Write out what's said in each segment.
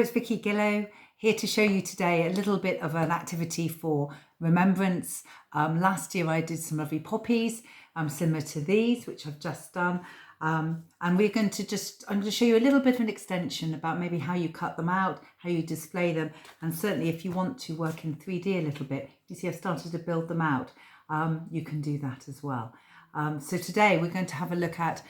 it's Vicki Gillow here to show you today a little bit of an activity for remembrance. Last year I did some lovely poppies similar to these, which I've just done. And I'm going to show you a little bit of an extension about maybe how you cut them out, how you display them, and certainly if you want to work in 3D a little bit, you see I've started to build them out. You can do that as well. So today we're going to have a look at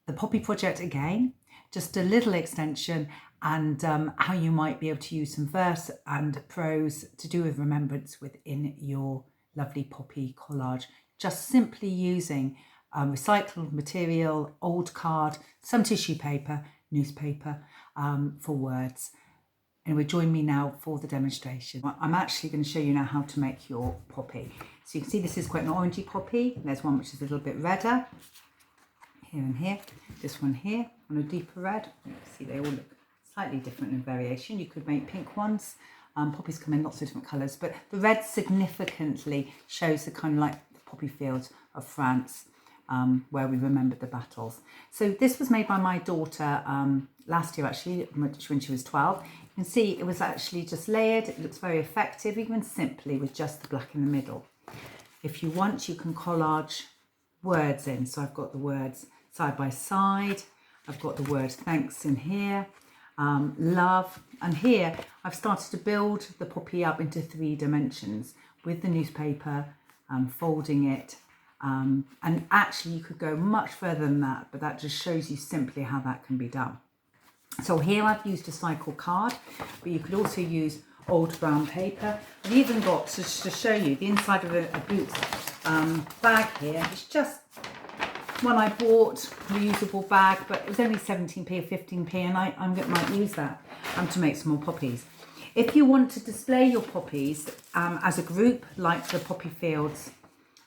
the poppy project again, just a little extension, and how you might be able to use some verse and prose to do with remembrance within your lovely poppy collage, just simply using recycled material, old card, some tissue paper, newspaper for words. Anyway, join me now for the demonstration. I'm actually going to show you now how to make your poppy. So you can see this is quite an orangey poppy. There's one which is a little bit redder, here and here. This one here on a deeper red. You can see they all look slightly different in variation. You could make pink ones. Poppies come in lots of different colours, but the red significantly shows the kind of like the poppy fields of France, where we remembered the battles. So this was made by my daughter last year, actually, when she was 12. You can see it was actually just layered. It looks very effective, even simply with just the black in the middle. If you want, you can collage words in. So I've got the words side by side. I've got the word thanks in here, love, and here I've started to build the poppy up into 3 dimensions with the newspaper, folding it, and actually you could go much further than that, but that just shows you simply how that can be done. So here I've used a cycle card, but you could also use old brown paper. I've even got to show you the inside of a Boots bag here. It's just one I bought, reusable bag, but it was only 17p or 15p, and I might use that to make some more poppies. If you want to display your poppies as a group, like the poppy fields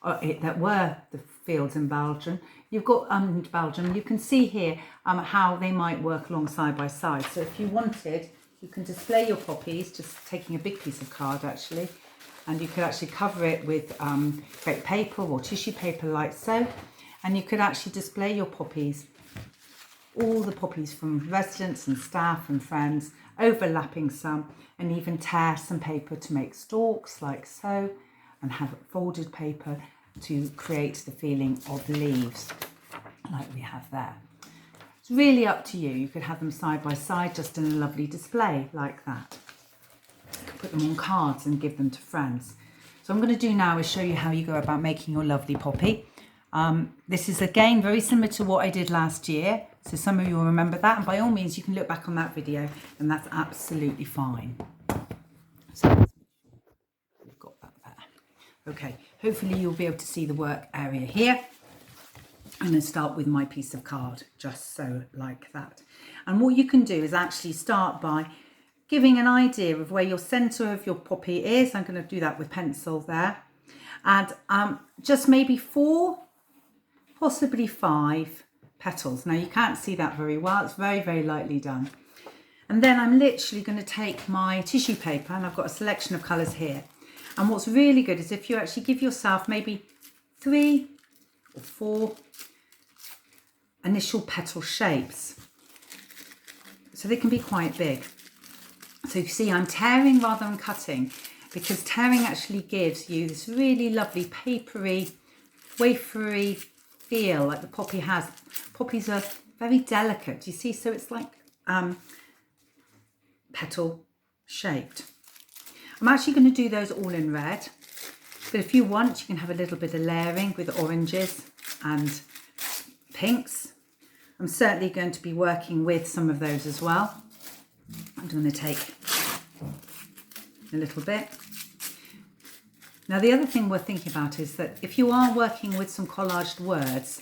that were the fields in Belgium, you've got Belgium. You can see here how they might work along side by side. So if you wanted, you can display your poppies, just taking a big piece of card actually, and you could actually cover it with fake paper or tissue paper like so. And you could actually display your poppies, all the poppies from residents and staff and friends, overlapping some, and even tear some paper to make stalks like so, and have folded paper to create the feeling of leaves like we have there. It's really up to you. You could have them side by side just in a lovely display like that. You could put them on cards and give them to friends. So what I'm going to do now is show you how you go about making your lovely poppy. This is again very similar to what I did last year, so some of you will remember that, and by all means you can look back on that video and that's absolutely fine. So we've got that there. Okay, hopefully you'll be able to see the work area here. I'm going to start with my piece of card, just so like that. And what you can do is actually start by giving an idea of where your centre of your poppy is. I'm going to do that with pencil there, and just maybe 4, possibly 5 petals. Now you can't see that very well, it's very, very lightly done. And then I'm literally going to take my tissue paper, and I've got a selection of colours here. And what's really good is if you actually give yourself maybe 3 or 4 initial petal shapes. So they can be quite big. So you see I'm tearing rather than cutting, because tearing actually gives you this really lovely papery, wafery feel like the poppy has. Poppies are very delicate, you see, so it's like petal shaped. I'm actually going to do those all in red, but if you want you can have a little bit of layering with oranges and pinks. I'm certainly going to be working with some of those as well. I'm going to take a little bit. Now the other thing we're thinking about is that if you are working with some collaged words,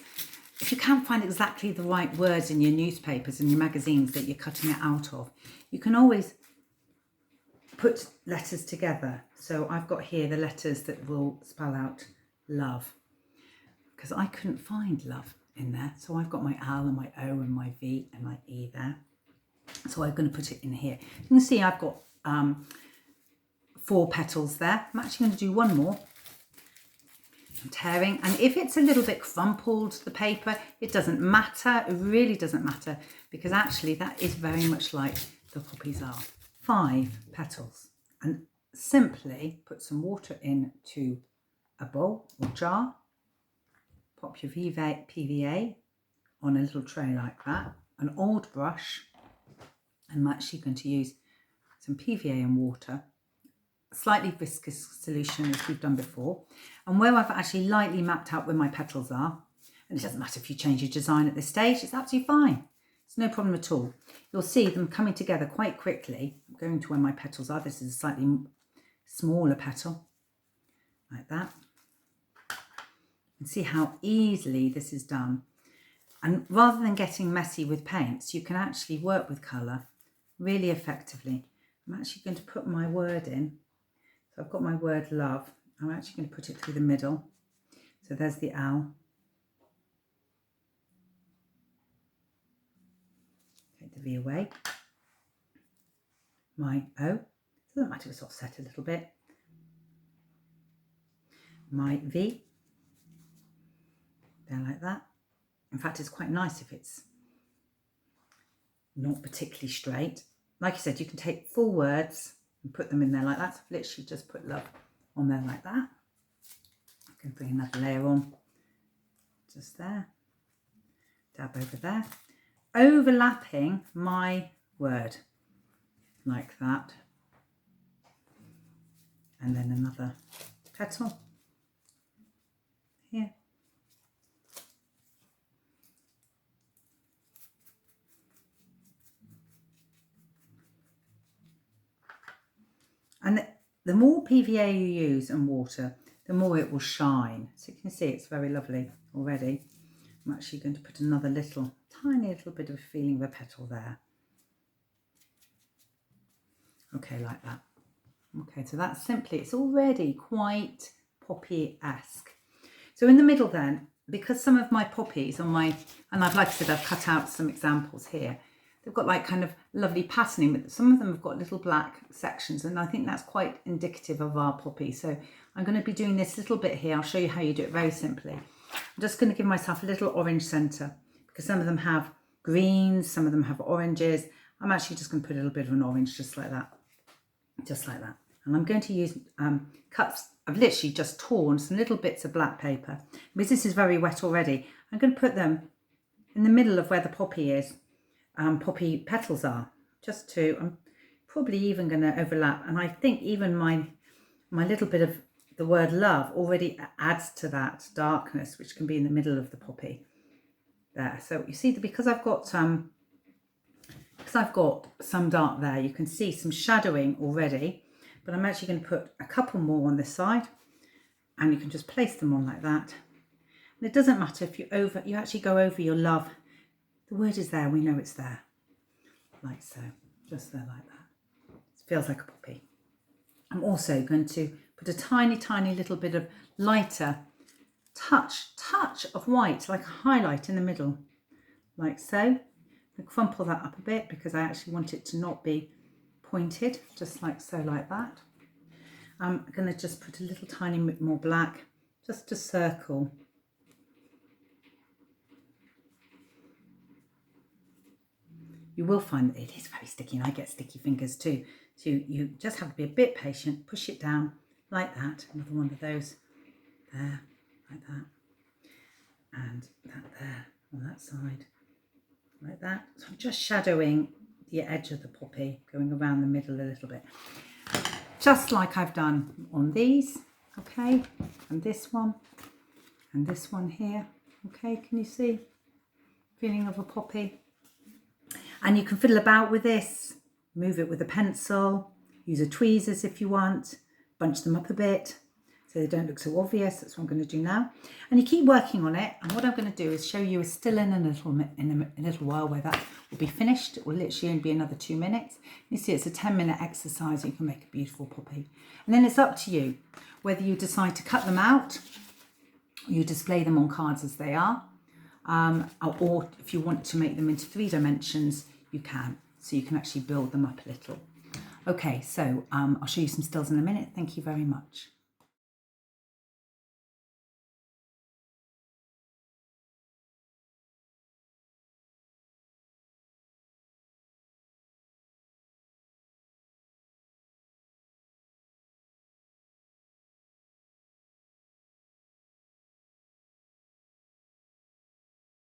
if you can't find exactly the right words in your newspapers and your magazines that you're cutting it out of, you can always put letters together. So I've got here the letters that will spell out love, because I couldn't find love in there. So I've got my L and my O and my V and my E there. So I'm going to put it in here. You can see I've got 4 petals there. I'm actually going to do one more. I'm tearing, and if it's a little bit crumpled, the paper, it doesn't matter. It really doesn't matter, because actually that is very much like the poppies are. 5 petals, and simply put some water into a bowl or jar, pop your PVA on a little tray like that, an old brush. I'm actually going to use some PVA and water, slightly viscous solution as we've done before, and where I've actually lightly mapped out where my petals are, and it doesn't matter if you change your design at this stage, it's absolutely fine. It's no problem at all. You'll see them coming together quite quickly. I'm going to where my petals are. This is a slightly smaller petal, like that. And see how easily this is done. And rather than getting messy with paints, you can actually work with colour really effectively. I'm actually going to put my word in. So I've got my word love. I'm actually going to put it through the middle. So there's the L. Take the V away. My O. Doesn't matter if it's offset a little bit. My V. There like that. In fact, it's quite nice if it's not particularly straight. Like I said, you can take full words and put them in there like that. So I've literally just put love on there like that. I can bring another layer on, just there. Dab over there. Overlapping my word, like that. And then another petal here. And the more PVA you use and water, the more it will shine. So you can see it's very lovely already. I'm actually going to put another tiny little bit of a feeling of a petal there. Okay, like that. Okay, so that's simply, it's already quite poppy-esque. So in the middle then, because some of my poppies on my, and like I said, I've cut out some examples here. They've got like kind of lovely patterning, but some of them have got little black sections, and I think that's quite indicative of our poppy. So I'm going to be doing this little bit here. I'll show you how you do it very simply. I'm just going to give myself a little orange centre, because some of them have greens, some of them have oranges. I'm actually just going to put a little bit of an orange just like that. Just like that. And I'm going to use cups. I've literally just torn some little bits of black paper, because this is very wet already. I'm going to put them in the middle of where the poppy is. Poppy petals are, just to, I'm probably even going to overlap, and I think even my little bit of the word love already adds to that darkness, which can be in the middle of the poppy there. So you see that because I've got some dark there, you can see some shadowing already, but I'm actually going to put a couple more on this side, and you can just place them on like that. And it doesn't matter if you actually go over your love. The word is there, we know it's there, like so, just there like that. It feels like a poppy. I'm also going to put a tiny, tiny little bit of lighter touch of white, like a highlight in the middle, like so. I crumple that up a bit because I actually want it to not be pointed, just like so, like that. I'm going to just put a little tiny bit more black, just to circle. You will find that it is very sticky, and I get sticky fingers too. So you just have to be a bit patient, push it down like that. Another one of those there, like that. And that there on that side, like that. So I'm just shadowing the edge of the poppy, going around the middle a little bit. Just like I've done on these, okay? And this one here, okay? Can you see? Feeling of a poppy. And you can fiddle about with this, move it with a pencil, use a tweezers if you want, bunch them up a bit so they don't look so obvious. That's what I'm going to do now. And you keep working on it. And what I'm going to do is show you still in a little while where that will be finished. It will literally only be another 2 minutes. You see, it's a 10-minute exercise. You can make a beautiful poppy. And then it's up to you whether you decide to cut them out, or you display them on cards as they are. Or if you want to make them into 3 dimensions, you can. So you can actually build them up a little. Okay, so I'll show you some stills in a minute. Thank you very much.